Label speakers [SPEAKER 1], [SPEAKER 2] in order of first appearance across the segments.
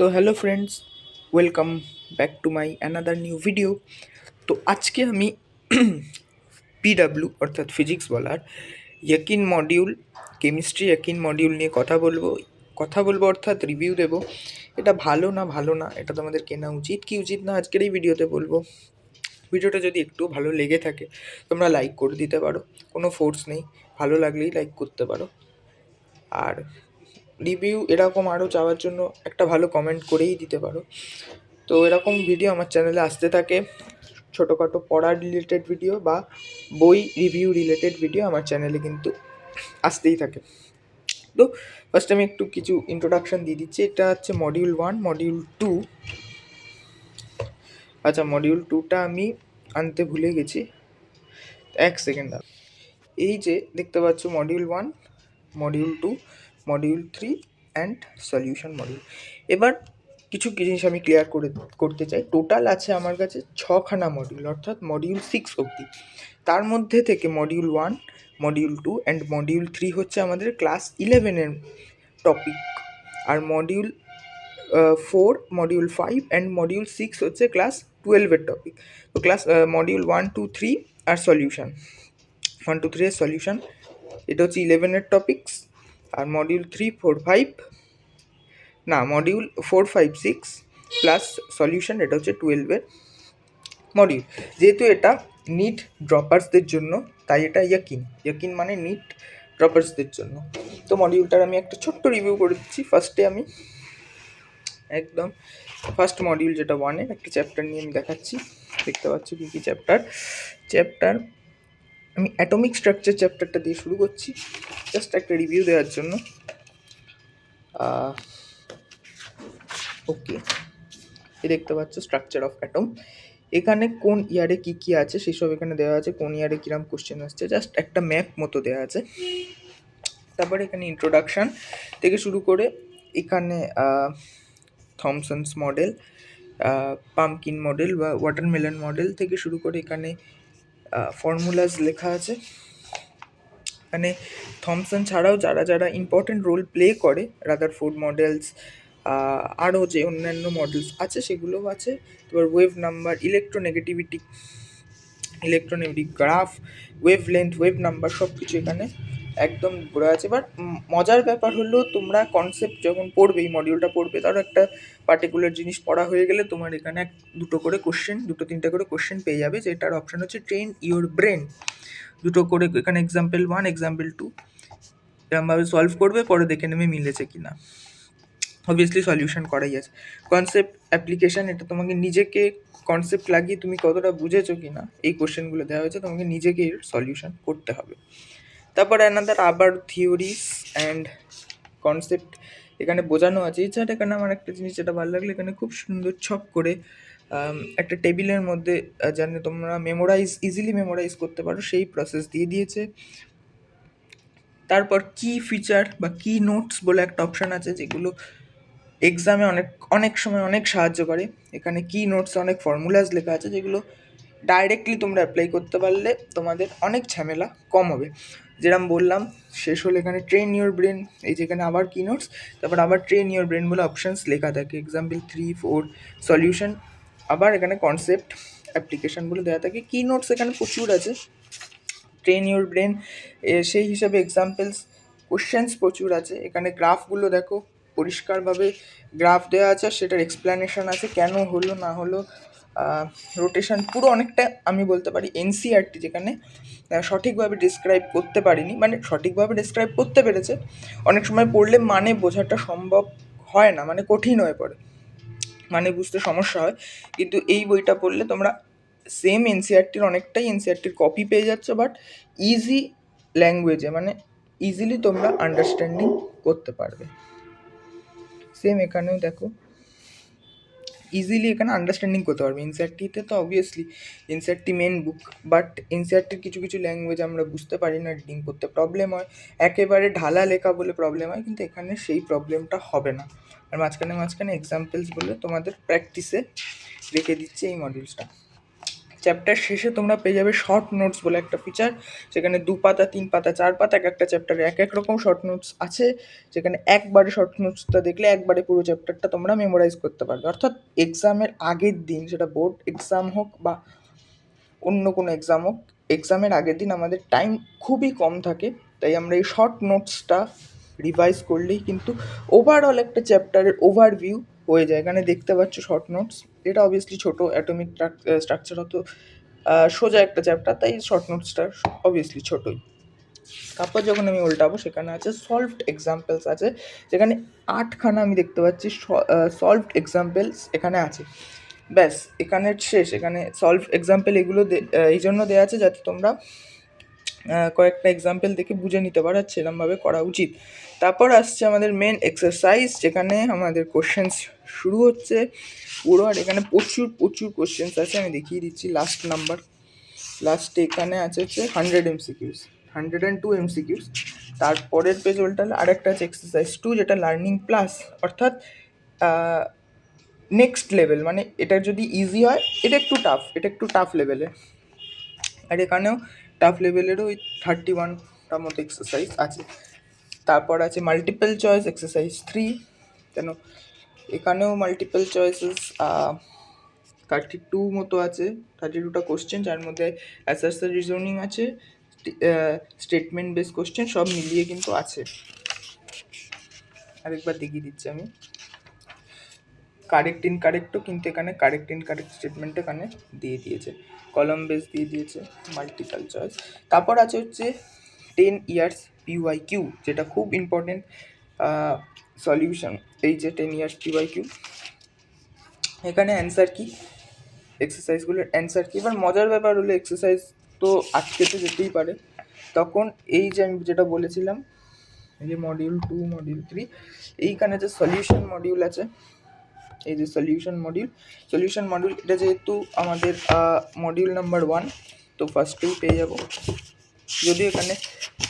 [SPEAKER 1] তো hello friends, welcome back to my another new video. তো আজকে আমি পিডাব্লিউ অর্থাৎ ফিজিক্স বলার ইয়াকিন মডিউল, কেমিস্ট্রি ইয়াকিন মডিউল নিয়ে কথা বলবো অর্থাৎ রিভিউ দেবো। এটা ভালো না এটা তোমাদের কেনা উচিত কি উচিত না আজকের এই ভিডিওতে বলবো। ভিডিওটা যদি একটু ভালো লেগে থাকে তোমরা লাইক করে দিতে পারো, কোনো ফোর্স নেই, ভালো লাগলেই লাইক করতে পারো। আর রিভিউ এরকম আরও চাওয়ার জন্য একটা ভালো কমেন্ট করেই দিতে পারো। তো এরকম ভিডিও আমার চ্যানেলে আসতে থাকে, ছোটোখাটো পড়ার রিলেটেড ভিডিও বা বই রিভিউ রিলেটেড ভিডিও আমার চ্যানেলে কিন্তু আসতেই থাকে। তো ফার্স্ট আমি একটু কিছু ইন্ট্রোডাকশান দিয়ে দিচ্ছি। এটা হচ্ছে মডিউল 1, মডিউল 2। আচ্ছা, মডিউল 2টা আমি আনতে ভুলে গেছি, এক সেকেন্ড। এই যে দেখতে পাচ্ছ module 1, module 2, module 3 and solution module. এবার কিছু জিনিস আমি ক্লিয়ার করতে চাই। টোটাল আছে আমার কাছে 6খানা মডিউল, অর্থাৎ মডিউল 6 অবধি। তার মধ্যে থেকে মডিউল 1, মডিউল 2 অ্যান্ড মডিউল 3 হচ্ছে আমাদের ক্লাস 11-এর টপিক, আর মডিউল 4, মডিউল 5 অ্যান্ড মডিউল 6 হচ্ছে ক্লাস 12-এর টপিক। তো মডিউল 1, 2, 3 আর সলিউশন, 1, 2, 3 এর সলিউশন এটা হচ্ছে 11-এর টপিকস। আর মডিউল 3, 4, 5 না, মডিউল 4, 5, 6 প্লাস সলিউশন এটা হচ্ছে 12-এর মডিউল। যেহেতু এটা নিট ড্রপার্সদের জন্য তাই এটা ইয়াকিন মানে নিট ড্রপার্সদের জন্য। তো মডিউলটার আমি একটা ছোট্ট রিভিউ করে দিচ্ছি। ফার্স্টে আমি একদম ফার্স্ট মডিউল যেটা 1-এর একটা চ্যাপ্টার নিয়ে আমি দেখাচ্ছি। দেখতে পাচ্ছ কী কী চ্যাপ্টার আমি অ্যাটমিক স্ট্রাকচার চ্যাপ্টারটা দিয়ে শুরু করছি, জাস্ট একটা রিভিউ দেওয়ার জন্য। ওকে, দেখতে পাচ্ছ স্ট্রাকচার অফ অ্যাটম। এখানে কোন ইয়ারে কী কী আছে সেসব এখানে দেওয়া আছে, কোন ইয়ারে কীরকম কোশ্চেন আসছে, জাস্ট একটা ম্যাপ মতো দেওয়া আছে। তারপরে এখানে ইন্ট্রোডাকশান থেকে শুরু করে এখানে থমসনস মডেল, পামকিন মডেল বা ওয়াটারমেলন মডেল থেকে শুরু করে এখানে ফর্মুলাস লেখা আছে। মানে থমসন ছাড়াও যারা যারা ইম্পর্টেন্ট রোল প্লে করে, রাদারফোর্ড মডেলস, আরও যে অন্যান্য মডেলস আছে সেগুলোও আছে। এবার wave number, electronegativity graph, wave length, wave number সব কিছু এখানে একদম ঘুরে আছে। এবার মজার ব্যাপার হলো তোমরা কনসেপ্ট যখন পড়বে, এই মডিউলটা পড়বে, তারও একটা পার্টিকুলার জিনিস পড়া হয়ে গেলে তোমার এখানে দুটো তিনটে করে কোশ্চেন পেয়ে যাবে, যেটার অপশান হচ্ছে ট্রেন ইওর ব্রেন। দুটো করে এখানে এক্সাম্পল 1, এক্সাম্পল 2 এরকমভাবে সলভ করবে, পরে দেখে নেবে মিলেছে কি না। অবভিয়াসলি সলিউশন করাই আছে। কনসেপ্ট অ্যাপ্লিকেশান, এটা তোমাকে নিজেকে কনসেপ্ট লাগিয়ে তুমি কতটা বুঝেছো কি না, এই কোশ্চেনগুলো দেওয়া হয়েছে, তোমাকে নিজেকে এর সলিউশন করতে হবে। তারপরে আবার থিওরিস অ্যান্ড কনসেপ্ট এখানে বোঝানো আছে। এছাড়া এখানে আমার একটা জিনিস যেটা ভালো লাগলো, এখানে খুব সুন্দর ছক করে একটা টেবিলের মধ্যে যেন তোমরা ইজিলি মেমোরাইজ করতে পারো সেই প্রসেস দিয়ে দিয়েছে। তারপর কি ফিচার বা কি নোটস বলে একটা অপশান আছে, যেগুলো এক্সামে অনেক সময় অনেক সাহায্য করে। এখানে কি নোটস অনেক ফর্মুলাস লেখা আছে, যেগুলো ডাইরেক্টলি তোমরা অ্যাপ্লাই করতে পারলে তোমাদের অনেক ঝামেলা কম হবে। যেরকম বললাম, শেষ হলে এখানে ট্রেন ইওর ব্রেন, এই যেখানে আবার কি নোটস, তারপর আবার ট্রেন ইওর ব্রেন বলে অপশানস লেখা থাকে, এক্সাম্পল 3, 4 সলিউশন, আবার এখানে কনসেপ্ট অ্যাপ্লিকেশান বলে দেওয়া থাকে। কি নোটস এখানে প্রচুর আছে, ট্রেন ইওর ব্রেন সেই হিসাবে এক্সাম্পলস কোশ্চেন্স প্রচুর আছে। এখানে গ্রাফগুলো দেখো, পরিষ্কারভাবে গ্রাফ দেওয়া আছে, সেটার এক্সপ্লেনেশন আছে, কেন হলো না হলো, রোটেশন, পুরো অনেকটা আমি বলতে পারি এনসিইআরটি, যেখানে সঠিকভাবে ডিসক্রাইব করতে পারিনি, মানে সঠিকভাবে ডিসক্রাইব করতে পেরেছে। অনেক সময় পড়লে মানে বোঝাটা সম্ভব হয় না, মানে কঠিন হয়ে পড়ে, মানে বুঝতে সমস্যা হয়। কিন্তু এই বইটা পড়লে তোমরা সেম এনসিইআরটির অনেকটাই এনসিইআরটির কপি পেয়ে যাচ্ছ, বাট ইজি ল্যাঙ্গুয়েজে, মানে ইজিলি তোমরা আন্ডারস্ট্যান্ডিং করতে পারবে। সেম এখানেও দেখো, ইজিলি এখানে আন্ডারস্ট্যান্ডিং করতে পারবে। এনসিইআরটিতে তো obviously NCERT main book, but এনসিইআরটির কিছু কিছু ল্যাঙ্গুয়েজ আমরা বুঝতে পারি না, রিডিং করতে প্রবলেম হয়, একেবারে ঢালা লেখা বলে প্রবলেম হয়, কিন্তু এখানে সেই প্রবলেমটা হবে না। আর মাঝখানে এক্সাম্পলস বলে তোমাদের প্র্যাকটিসে রেখে দিচ্ছে এই মডিউলসটা। চ্যাপ্টার শেষে তোমরা পেয়ে যাবে শর্ট নোটস বলে একটা ফিচার, যেখানে 2 পাতা 3 পাতা 4 পাতা এক একটা চ্যাপ্টারে এক এক রকম শর্ট নোটস আছে, যেখানে একবারে শর্ট নোটসটা দেখলে একবারে পুরো চ্যাপ্টারটা তোমরা মেমোরাইজ করতে পারবে। অর্থাৎ এক্সামের আগের দিন, সেটা বোর্ড এক্সাম হোক বা অন্য কোনো এক্সাম হোক, এক্সামের আগের দিন আমাদের টাইম খুবই কম থাকে, তাই আমরা এই শর্ট নোটসটা রিভাইজ করলেই কিন্তু ওভারঅল একটা চ্যাপ্টারের ওভারভিউ হয়ে যায়। এখানে দেখতে পাচ্ছ শর্ট নোটস, এটা অবভিয়াসলি ছোটো, অ্যাটমিক স্ট্রাকচার হতো সোজা একটা চ্যাপ্টার, তাই শর্ট নোটসটা অবভিয়াসলি ছোটোই। তারপর যখন আমি উল্টাবো সেখানে আছে সলভড এক্সাম্পলস আছে, যেখানে 8খানা আমি দেখতে পাচ্ছি সলভড এক্সাম্পলস এখানে আছে। ব্যাস এখানে শেষ। এখানে সলভ এক্সাম্পল এগুলো এই জন্য দেওয়া আছে যাতে তোমরা কয়েকটা এক্সাম্পল দেখে বুঝে নিতে পারো, সেরকমভাবে করা উচিত। তারপর আসছে আমাদের মেন এক্সারসাইজ, যেখানে আমাদের কোশ্চেন্স শুরু হচ্ছে পুরো, আর এখানে প্রচুর প্রচুর কোশ্চেন্স আছে, আমি দেখিয়ে দিচ্ছি। লাস্টে এখানে আছে হচ্ছে 100 MCQs, 102 MCQs। তারপরের পেজ উল্টালে আরেকটা আছে এক্সারসাইজ 2, যেটা লার্নিং প্লাস, অর্থাৎ নেক্সট লেভেল, মানে এটা যদি ইজি হয় এটা একটু টাফ লেভেলে, আর এখানেও টাফ লেভেলেরও ওই 31টার মতো এক্সারসাইজ আছে। তারপর আছে মাল্টিপল চয়েস এক্সারসাইজ 3, কেন এখানেও মাল্টিপল চয়েসেস 32 মতো আছে, 32টা কোশ্চেন, যার মধ্যে অ্যাসার্সার রিজনিং আছে, স্টেটমেন্ট বেস কোশ্চেন সব মিলিয়ে কিন্তু আছে। আরেকবার দেখিয়ে দিচ্ছি আমি। কারেক্ট ইনকারেক্টও কিন্তু এখানে কারেক্ট ইনকারেক্ট স্টেটমেন্ট এখানে দিয়ে দিয়েছে, কলম বেস দিয়ে দিয়েছে, মাল্টিপল চয়েস। তারপর আছে হচ্ছে 10 ইয়ার্স PYQ, যেটা খুব ইম্পর্টেন্ট সলিউশন। এই যে 10 ইয়ার্স PYQ, এখানে অ্যান্সার কি, এক্সারসাইজগুলোর অ্যান্সার কি। এবার মজার ব্যাপার হলো এক্সারসাইজ তো আটকে তো যেতেই পারে, তখন এই যে আমি যেটা বলেছিলাম, এই যে মডিউল 2 মডিউল 3, এইখানে যে সলিউশন মডিউল আছে, এই যে সলিউশন মডিউল, এটা যেহেতু আমাদের মডিউল নাম্বার 1, তো ফার্স্টেই পেয়ে যাব, যদিও এখানে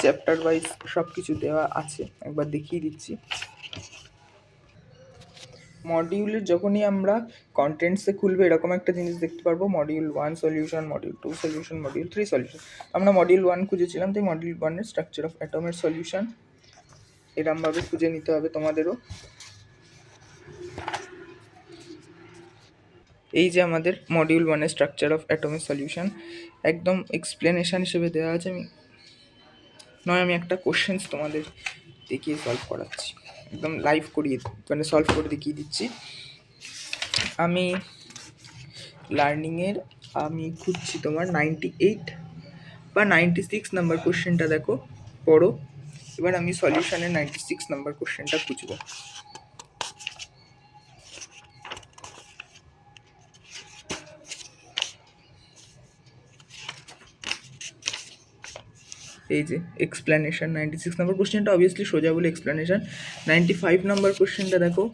[SPEAKER 1] চ্যাপ্টার ওয়াইজ সব কিছু দেওয়া আছে, একবার দেখিয়ে দিচ্ছি। মডিউলের যখনই আমরা কন্টেন্টসে খুলবে এরকম একটা জিনিস দেখতে পারবো, module 1 solution, module 2 solution, module 3 solution. আমরা মডিউল 1 খুঁজেছিলাম, তাই মডিউল 1-এর স্ট্রাকচার অফ অ্যাটমের সলিউশন এরমভাবে খুঁজে নিতে হবে তোমাদেরও। এই যে আমাদের মডিউল 1-এর স্ট্রাকচার অফ অ্যাটমের সলিউশন একদম এক্সপ্লেনেশন হিসেবে দেওয়া আছে, আমি একটা কোশ্চেন্স তোমাদের দেখিয়ে সলভ করাচ্ছি, একদম লাইভ করিয়ে, মানে সলভ করে দেখিয়ে দিচ্ছি। আমি লার্নিংয়ের আমি খুঁজছি তোমার 98 বা 96 নাম্বার কোশ্চেনটা, দেখো পড়ো। এবার আমি সলিউশনের 96 নাম্বার কোশ্চেনটা খুঁজবো। এই যে এক্সপ্লেনেশন 96 নাম্বার কোশ্চেনটা অবভিয়াসলি সোজা বলে এক্সপ্লেনেশন। 95 নাম্বার কোশ্চেনটা দেখো,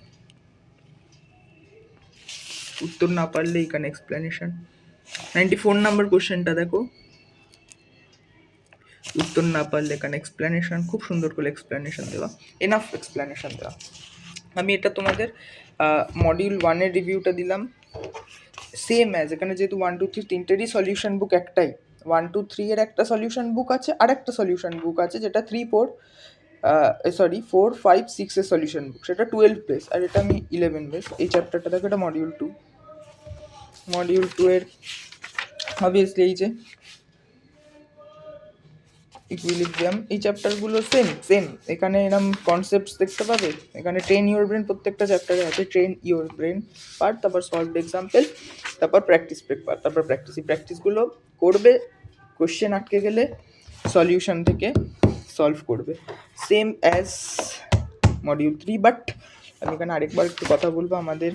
[SPEAKER 1] উত্তর না পারলে এখানে এক্সপ্লেনেশন। 94 নাম্বার কোশ্চেনটা দেখো, উত্তর না পারলে এখানে এক্সপ্লেনেশন, খুব সুন্দর করে এক্সপ্লেনেশন দেওয়া, এনাফ এক্সপ্লেনেশন দেওয়া। আমি এটা তোমাদের মডিউল 1-এর রিভিউটা দিলাম, সেম অ্যাজ এখানে যেহেতু 1 2 3 তিনটেরই সলিউশন বুক একটাই, 1 2 3 এর একটা সলিউশন বুক আছে, আর একটা সলিউশন বুক আছে যেটা 3 4 4 5 6 এর সলিউশন বুক, সেটা 12 পেজ, আর এটা আমি 11 পেজ। এই চ্যাপ্টারটা দেখো, এটা মডিউল 2 এর অবভিয়াসলি এই যে ইকুইলিব্রিয়াম, এই চ্যাপ্টারগুলো সেম এখানে এরকম কনসেপ্টস দেখতে পাবে। এখানে ট্রেন ইওর ব্রেন প্রত্যেকটা চ্যাপ্টারে আছে, ট্রেন ইওর ব্রেন পার্ট, তারপর সলভড এক্সাম্পল, তারপর প্র্যাকটিস পার্ট, তারপর এই প্র্যাকটিসগুলো করবে, কোশ্চেন আটকে গেলে সলিউশন থেকে সলভ করবে, সেম অ্যাজ মডিউল 3। বাট আমি এখানে আরেকবার একটু কথা বলবো, আমাদের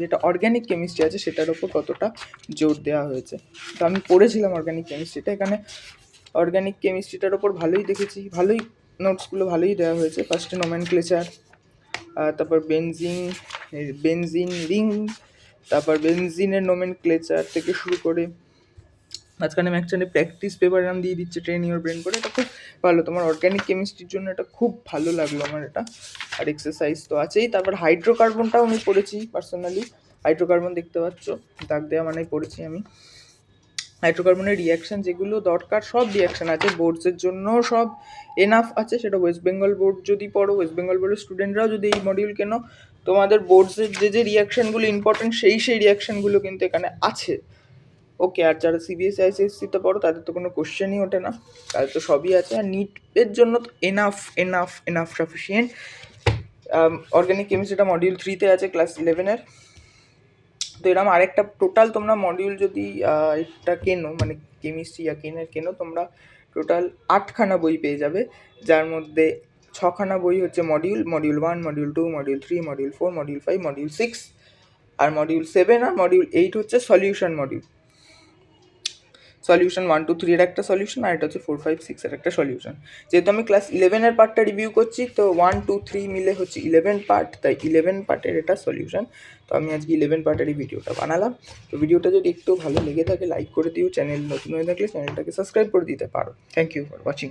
[SPEAKER 1] যেটা অর্গ্যানিক কেমিস্ট্রি আছে সেটার ওপর কতটা জোর দেওয়া হয়েছে। তো আমি পড়েছিলাম অর্গ্যানিক কেমিস্ট্রিটা, এখানে অর্গ্যানিক কেমিস্ট্রিটার ওপর ভালোই দেখেছি, ভালোই নোটসগুলো ভালোই দেওয়া হয়েছে। ফার্স্টে নোমেনক্লেচার, তারপর বেনজিন রিং, তারপর বেনজিনের নোমেনক্লেচার থেকে শুরু করে মাঝখানে ম্যাকচানে প্র্যাকটিস পেপার নাম দিয়ে দিচ্ছে ট্রেন ইওর ব্রেন করে, এটা খুব ভালো। তোমার অর্গ্যানিক কেমিস্ট্রির জন্য এটা খুব ভালো লাগলো আমার এটা। আর এক্সারসাইজ তো আছেই, তারপর হাইড্রোকার্বনটাও আমি পড়েছি পার্সোনালি। হাইড্রোকার্বন দেখতে পাচ্ছ, দাগ দেওয়া মানেই পড়েছি আমি। হাইড্রোকার্বনের রিয়াকশান যেগুলো দরকার সব রিয়াকশান আছে, বোর্ডসের জন্য সব এনাফ আছে। সেটা ওয়েস্ট বেঙ্গল বোর্ড যদি পড়ো, ওয়েস্ট বেঙ্গল বোর্ডের স্টুডেন্টরাও যদি এই মডিউল কেন, তোমাদের বোর্ডসের যে রিয়াকশানগুলো ইম্পর্টেন্ট সেই রিয়াকশানগুলো কিন্তু এখানে আছে। ওকে, আর যারা সিবিএসসি আইসিএসসিতে পড়ো তাদের তো কোনো কোশ্চেনই ওঠে না, তাদের তো সবই আছে। আর নিটের জন্য তো এনাফ সাফিসিয়েন্ট। অর্গানিক কেমিস্ট্রিটা মডিউল 3-তে আছে ক্লাস 11-এর। তো এরকম আরেকটা টোটাল তোমরা মডিউল যদি এটা কেনো, মানে কেমিস্ট্রি আর কেনো, তোমরা টোটাল 8খানা বই পেয়ে যাবে, যার মধ্যে 6খানা বই হচ্ছে module 1, module 2, module 3, module 4, module 5, module 6, আর মডিউল 7 আর মডিউল 8 হচ্ছে সলিউশন মডিউল। সলিউশন 1, 2, 3 এর একটা সলিউশন, আর এটা হচ্ছে 4, 5, 6 এর একটা সলিউশন। যেহেতু আমি ক্লাস 11-এর পার্টটা রিভিউ করছি, তো 1, 2, 3 মিলে হচ্ছে 11 পার্ট, তাই 11 পার্টের এটা সলিউশন। তো আমি আজকে 11 পার্টের এই ভিডিওটা বানালাম। তো ভিডিওটা যদি একটু ভালো লেগে থাকে লাইক করে দিও, চ্যানেল নতুন হয়ে থাকলে চ্যানেলটাকে সাবস্ক্রাইব করে দিতে পারো। Thank you for watching.